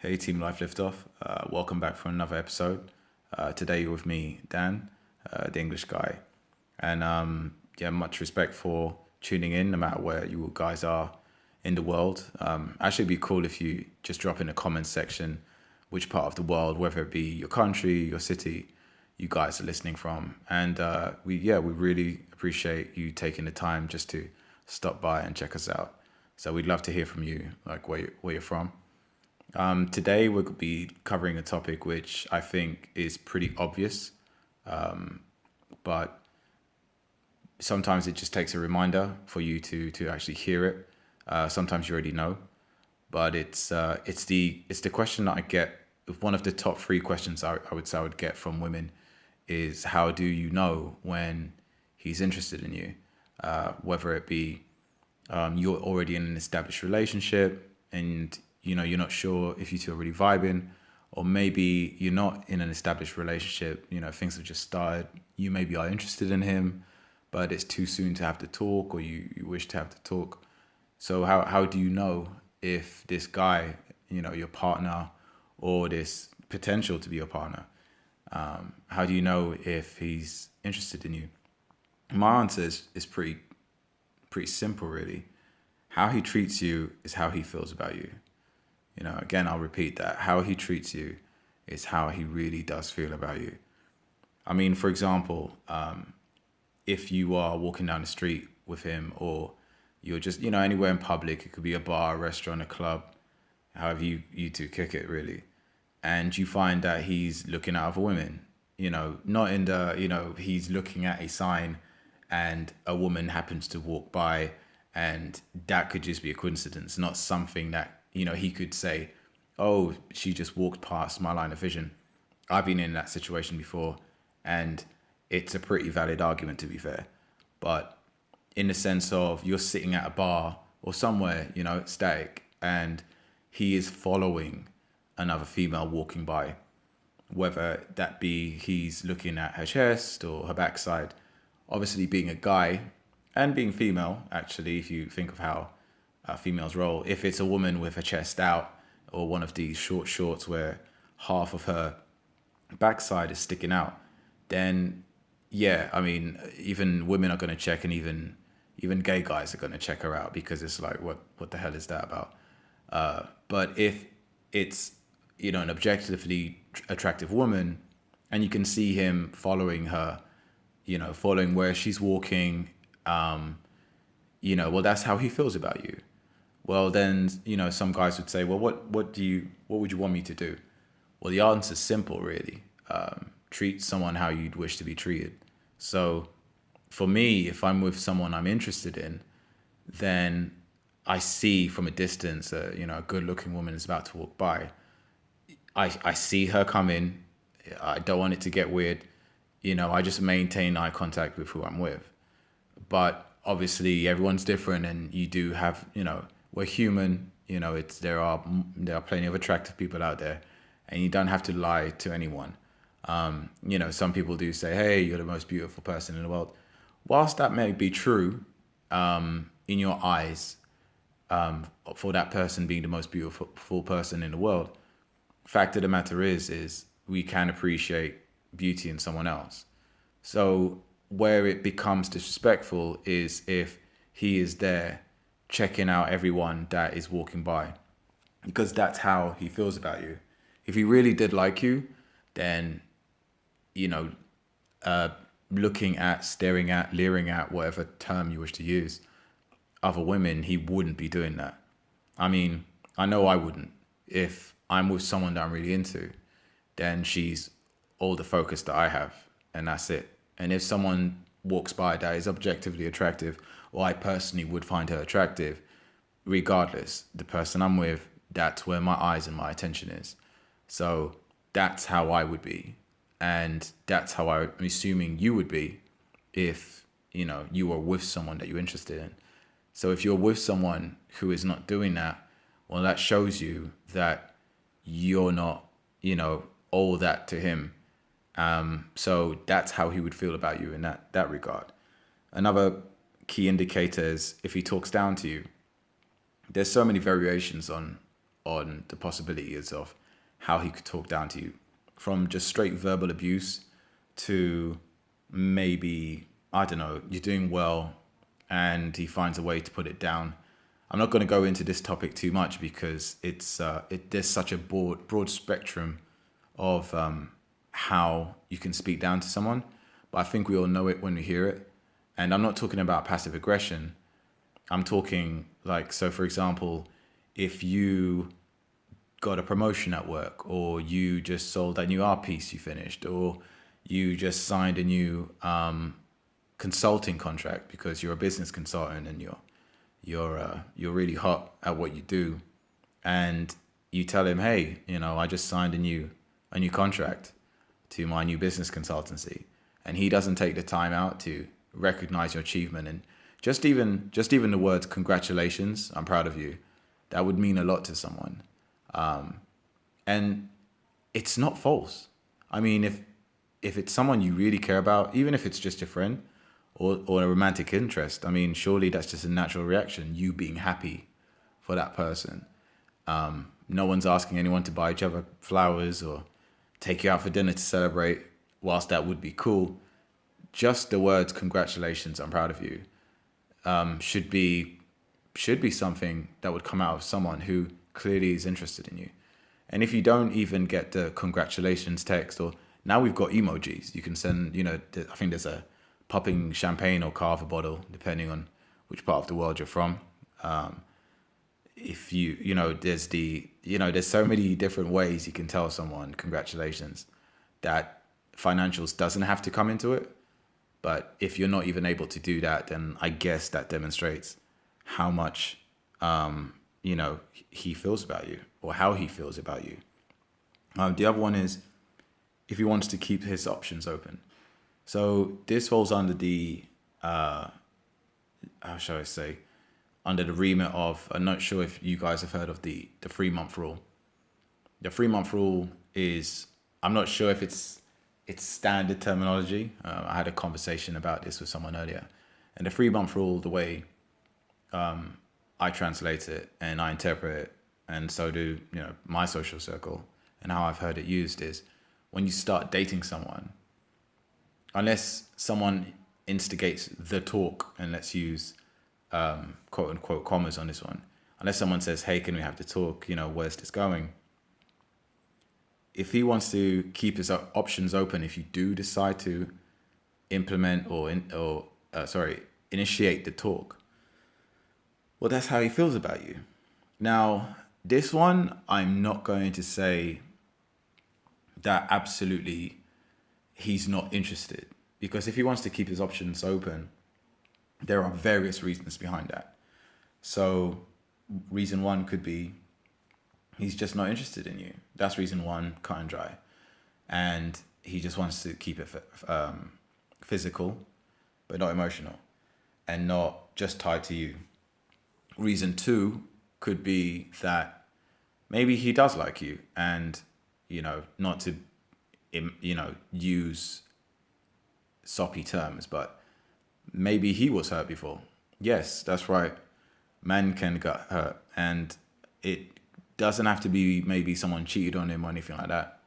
Hey, Team Life Liftoff. Welcome back for another episode. Today you're with me, Dan, the English guy. And yeah, much respect for tuning in, no matter where you guys are in the world. Actually, it'd be cool if you just drop in the comments section which part of the world, whether it be your country, your city, you guys are listening from. And we really appreciate you taking the time just to stop by and check us out. So we'd love to hear from you, like where you're from. Today we'll be covering a topic which I think is pretty obvious, but sometimes it just takes a reminder for you to actually hear it. Sometimes you already know, but it's the question that I get. One of the top three questions I would say I would get from women is how do you know when he's interested in you, whether it be you're already in an established relationship and you're not sure if you two are really vibing, or maybe you're not in an established relationship, things have just started, you maybe are interested in him but it's too soon to have to talk, or you wish to have to talk. So how do you know if this guy, your partner, or this potential to be your partner, how do you know if he's interested in you? My answer is pretty simple, really. How he treats you is how he feels about you. Again, I'll repeat that. How he treats you is how he really does feel about you. I mean, for example, if you are walking down the street with him, or you're just, anywhere in public, it could be a bar, a restaurant, a club, however you two kick it, really. And you find that he's looking at other women, not in the, he's looking at a sign and a woman happens to walk by, and that could just be a coincidence, not something that, he could say, oh, she just walked past my line of vision. I've been in that situation before, and it's a pretty valid argument, to be fair. But in the sense of you're sitting at a bar or somewhere, static, and he is following another female walking by, whether that be he's looking at her chest or her backside. Obviously, being a guy and being female, actually, if you think of how females roll, if it's a woman with her chest out, or one of these short shorts where half of her backside is sticking out, then yeah, I mean, even women are going to check, and even gay guys are going to check her out, because it's like, what the hell is that about? But if it's, an objectively attractive woman, and you can see him following her, following where she's walking, well, that's how he feels about you. Well, then, some guys would say, well, what would you want me to do? Well, the answer's simple, really. Treat someone how you'd wish to be treated. So for me, if I'm with someone I'm interested in, then I see from a distance, a good looking woman is about to walk by. I see her come in. I don't want it to get weird. I just maintain eye contact with who I'm with. But obviously everyone's different, and you do have, we're human, there are plenty of attractive people out there, and you don't have to lie to anyone. Some people do say, hey, you're the most beautiful person in the world. Whilst that may be true, in your eyes, for that person being the most beautiful person in the world, fact of the matter is we can appreciate beauty in someone else. So where it becomes disrespectful is if he is there checking out everyone that is walking by, because that's how he feels about you. If he really did like you, then, looking at, staring at, leering at, whatever term you wish to use, other women, he wouldn't be doing that. I mean, I know I wouldn't. If I'm with someone that I'm really into, then she's all the focus that I have, and that's it. And if someone walks by that is objectively attractive, or I personally would find her attractive, regardless, the person I'm with, that's where my eyes and my attention is. So that's how I would be. And that's how I'm assuming you would be if, you were with someone that you're interested in. So if you're with someone who is not doing that, well, that shows you that you're not, all that to him. So that's how he would feel about you in that regard. Another key indicator is if he talks down to you. There's so many variations on the possibilities of how he could talk down to you, from just straight verbal abuse to maybe, I don't know, you're doing well and he finds a way to put it down. I'm not going to go into this topic too much because there's such a broad spectrum of how you can speak down to someone, but I think we all know it when we hear it. And I'm not talking about passive aggression. I'm talking like, so for example, if you got a promotion at work, or you just sold that new art piece you finished, or you just signed a new consulting contract because you're a business consultant and you're really hot at what you do, and you tell him, hey, I just signed a new contract to my new business consultancy, and he doesn't take the time out to recognize your achievement, and just even the words congratulations, I'm proud of you, that would mean a lot to someone. And it's not false. I mean, if it's someone you really care about, even if it's just your friend or a romantic interest, I mean, surely that's just a natural reaction, you being happy for that person. No one's asking anyone to buy each other flowers or take you out for dinner to celebrate, whilst that would be cool. Just the words congratulations, I'm proud of you, should be something that would come out of someone who clearly is interested in you. And if you don't even get the congratulations text, or now we've got emojis, you can send, I think there's a popping champagne or carve a bottle, depending on which part of the world you're from. If there's so many different ways you can tell someone congratulations, that financials doesn't have to come into it. But if you're not even able to do that, then I guess that demonstrates how much, he feels about you, or how he feels about you. The other one is if he wants to keep his options open. So this falls under the, how shall I say, under the remit of, I'm not sure if you guys have heard of the 3-month rule. The 3-month rule is, I'm not sure if it's standard terminology. I had a conversation about this with someone earlier. And the 3-month rule, the way I translate it and I interpret it, and so do my social circle, and how I've heard it used, is when you start dating someone, unless someone instigates the talk, and let's use quote unquote commas on this one, unless someone says, hey, can we have the talk, where's this going? If he wants to keep his options open, if you do decide to implement or initiate the talk, well, that's how he feels about you. Now, this one, I'm not going to say that absolutely he's not interested, because if he wants to keep his options open, there are various reasons behind that. So reason one could be he's just not interested in you. That's reason one, cut and dry. And he just wants to keep it physical, but not emotional, and not just tied to you. Reason two could be that maybe he does like you, and, not to, use soppy terms, but maybe he was hurt before. Yes, that's right. Men can get hurt, and it doesn't have to be maybe someone cheated on him or anything like that.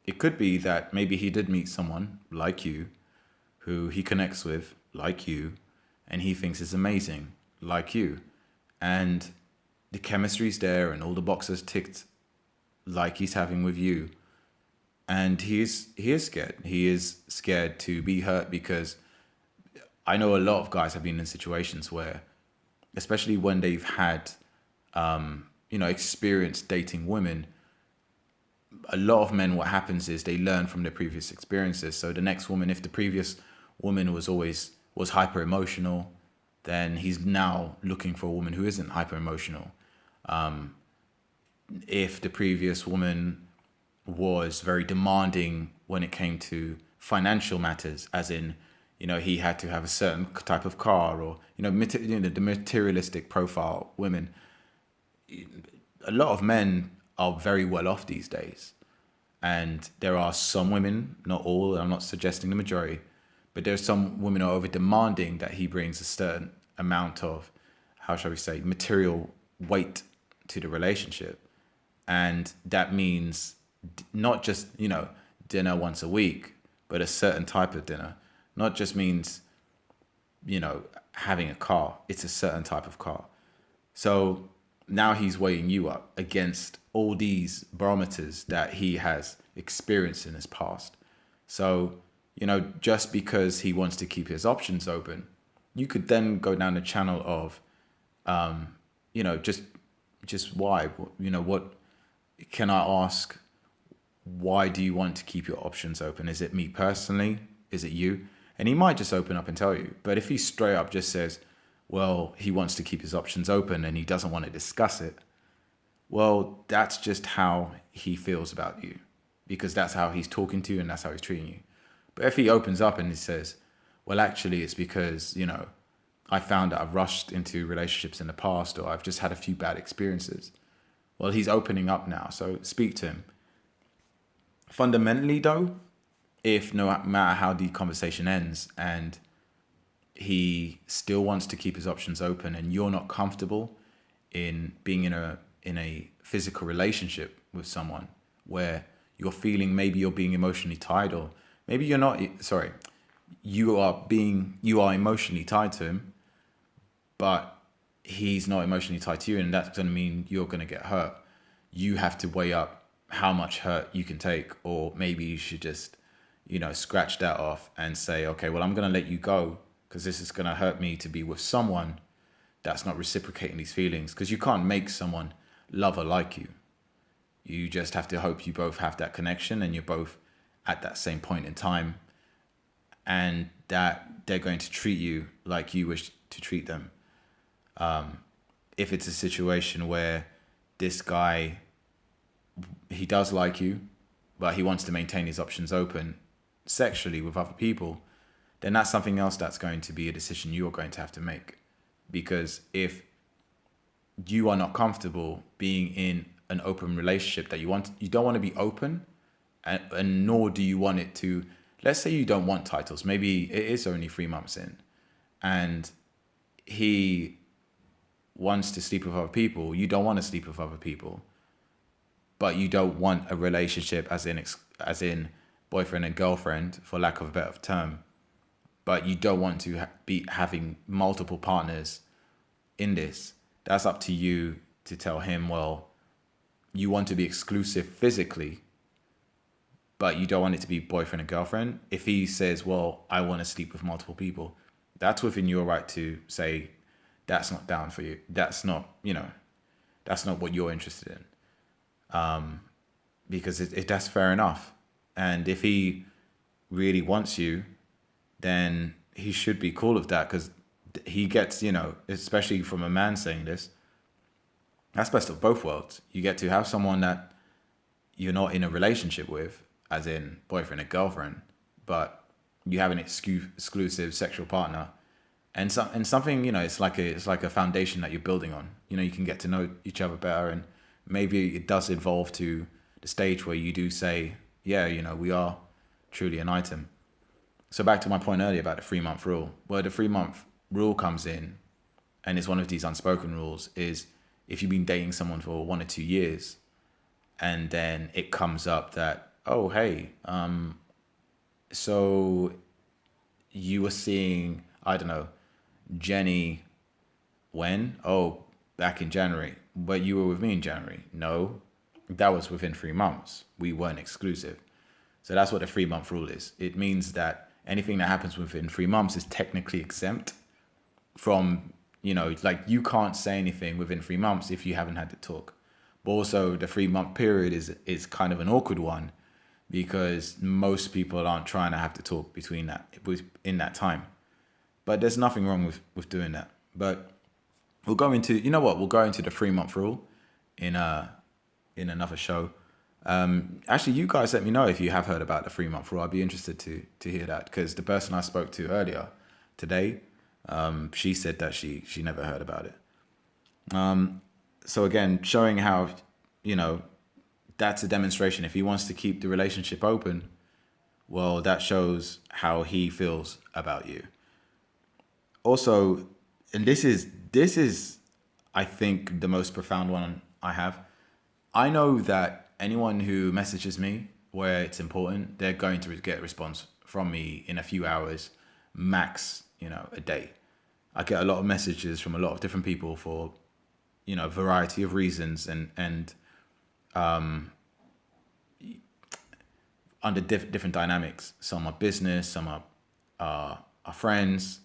It could be that maybe he did meet someone like you, who he connects with like you, and he thinks is amazing like you, and the chemistry's there and all the boxes ticked like he's having with you, and he is scared. He is scared to be hurt, because I know a lot of guys have been in situations where, especially when they've had experience dating women, a lot of men, what happens is they learn from their previous experiences. So the next woman, if the previous woman was hyper emotional, then he's now looking for a woman who isn't hyper emotional. If the previous woman was very demanding when it came to financial matters, as in, he had to have a certain type of car, or, the materialistic profile women. A lot of men are very well off these days. And there are some women, not all, I'm not suggesting the majority, but there's some women who are over demanding that he brings a certain amount of, how shall we say, material weight to the relationship. And that means not just, dinner once a week, but a certain type of dinner. Not just means, having a car. It's a certain type of car. So now he's weighing you up against all these barometers that he has experienced in his past. So, just because he wants to keep his options open, you could then go down the channel of, just why, what can I ask? Why do you want to keep your options open? Is it me personally? Is it you? And he might just open up and tell you. But if he straight up just says, well, he wants to keep his options open and he doesn't want to discuss it, well, that's just how he feels about you, because that's how he's talking to you and that's how he's treating you. But if he opens up and he says, well, actually, it's because, I found that I've rushed into relationships in the past, or I've just had a few bad experiences. Well, he's opening up now, so speak to him. Fundamentally, though, if no matter how the conversation ends and he still wants to keep his options open and you're not comfortable in being in a physical relationship with someone where you're feeling maybe you're being emotionally tied, or maybe you're not, sorry, you are emotionally tied to him, but he's not emotionally tied to you, and that's going to mean you're going to get hurt. You have to weigh up how much hurt you can take, or maybe you should just, scratch that off and say, okay, well, I'm going to let you go because this is going to hurt me to be with someone that's not reciprocating these feelings, because you can't make someone love or like you. You just have to hope you both have that connection and you're both at that same point in time, and that they're going to treat you like you wish to treat them. If it's a situation where this guy, he does like you, but he wants to maintain his options open sexually with other people, then that's something else that's going to be a decision you're going to have to make. Because if you are not comfortable being in an open relationship that you don't want to be open, and nor do you want it to, let's say you don't want titles, maybe it is only 3 months in and he wants to sleep with other people, you don't want to sleep with other people, but you don't want a relationship as in boyfriend and girlfriend, for lack of a better term, but you don't want to be having multiple partners in this. That's up to you to tell him, well, you want to be exclusive physically, but you don't want it to be boyfriend and girlfriend. If he says, well, I want to sleep with multiple people, that's within your right to say, that's not down for you. That's not, that's not what you're interested in. Because that's fair enough. And if he really wants you, then he should be cool with that, because he gets, especially from a man saying this, that's best of both worlds. You get to have someone that you're not in a relationship with, as in boyfriend and girlfriend, but you have an exclusive sexual partner, and something, it's like a foundation that you're building on. You can get to know each other better, and maybe it does evolve to the stage where you do say, yeah, we are truly an item. So back to my point earlier about the 3-month rule. Where the 3-month rule comes in, and it's one of these unspoken rules, is if you've been dating someone for 1 or 2 years, and then it comes up that, oh, hey, so you were seeing, I don't know, Jenny when? Oh, back in January. But you were with me in January. No, that was within 3 months. We weren't exclusive. So that's what the 3-month rule is. It means that anything that happens within 3 months is technically exempt from, like you can't say anything within 3 months if you haven't had the talk. But also the 3-month period is kind of an awkward one, because most people aren't trying to have the talk in that time. But there's nothing wrong with doing that. But we'll go into, we'll go into the 3-month rule in another show. Actually, you guys let me know if you have heard about the 3-month rule. I'd be interested to hear that, because the person I spoke to earlier today, she said that she never heard about it. So again, showing how, that's a demonstration. If he wants to keep the relationship open, well, that shows how he feels about you. Also, and this is I think the most profound one I have. I know that anyone who messages me where it's important, they're going to get a response from me in a few hours, max, a day. I get a lot of messages from a lot of different people for, a variety of reasons and under different dynamics. Some are business, some are friends,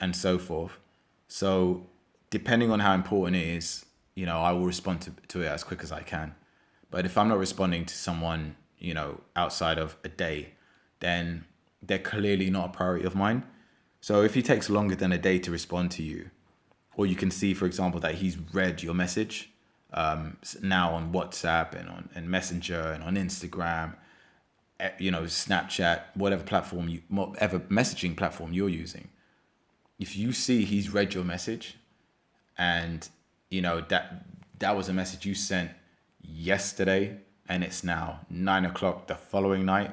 and so forth. So depending on how important it is, I will respond to it as quick as I can. But if I'm not responding to someone, outside of a day, then they're clearly not a priority of mine. So if he takes longer than a day to respond to you, or you can see, for example, that he's read your message now on WhatsApp and on Messenger and on Instagram, Snapchat, whatever messaging platform you're using. If you see he's read your message, and that was a message you sent yesterday, and it's now 9 o'clock the following night,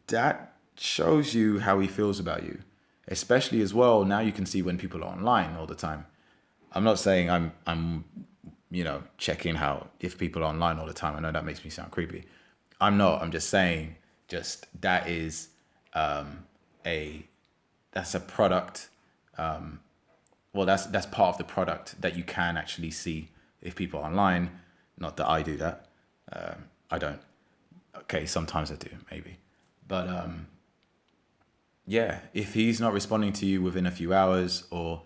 that shows you how he feels about you. Especially as well, now you can see when people are online all the time. I'm not saying I'm checking if people are online all the time. I know that makes me sound creepy. I'm not. I'm just saying, that is that's a product. That's part of the product that you can actually see if people are online. Not that I do that. I don't. Okay, sometimes I do, maybe. But yeah, if he's not responding to you within a few hours or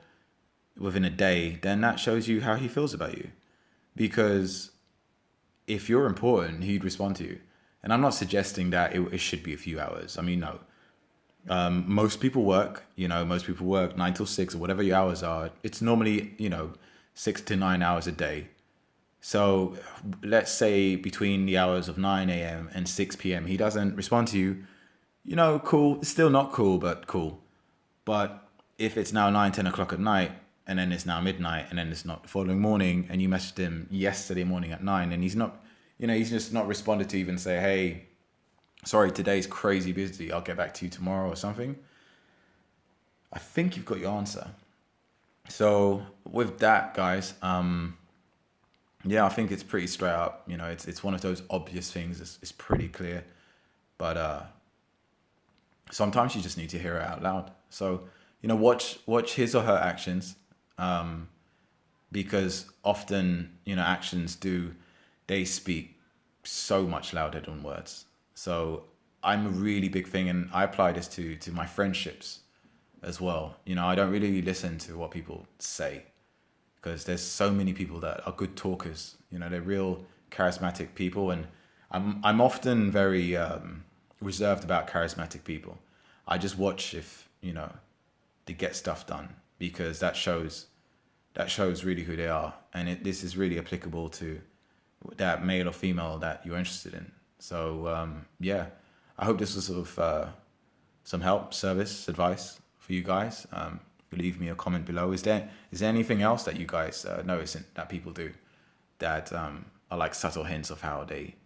within a day, then that shows you how he feels about you. Because if you're important, he'd respond to you. And I'm not suggesting that it should be a few hours. I mean, no. Most people work, most people work 9 till 6 or whatever your hours are. It's normally, 6 to 9 hours a day. So let's say between the hours of 9 a.m. and 6 p.m., he doesn't respond to you, cool. It's still not cool, but cool. But if it's now 9, 10 o'clock at night, and then it's now midnight, and then it's not the following morning, and you messaged him yesterday morning at 9, and he's not, he's just not responded to even say, hey, sorry, today's crazy busy, I'll get back to you tomorrow or something, I think you've got your answer. So with that, guys, yeah, I think it's pretty straight up. It's one of those obvious things. It's pretty clear, but sometimes you just need to hear it out loud. So watch his or her actions, because often actions they speak so much louder than words. So I'm a really big thing, and I apply this to my friendships as well. I don't really listen to what people say, because there's so many people that are good talkers. They're real charismatic people, and I'm often very reserved about charismatic people. I just watch if they get stuff done, because that shows really who they are, and this is really applicable to that male or female that you're interested in. So yeah, I hope this was sort of some help, service, advice for you guys. Leave me a comment below. Is there anything else that you guys notice that people do that are like subtle hints of how they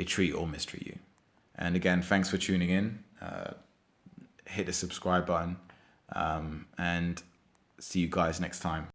treat or mistreat you? And again, thanks for tuning in. Hit the subscribe button, and see you guys next time.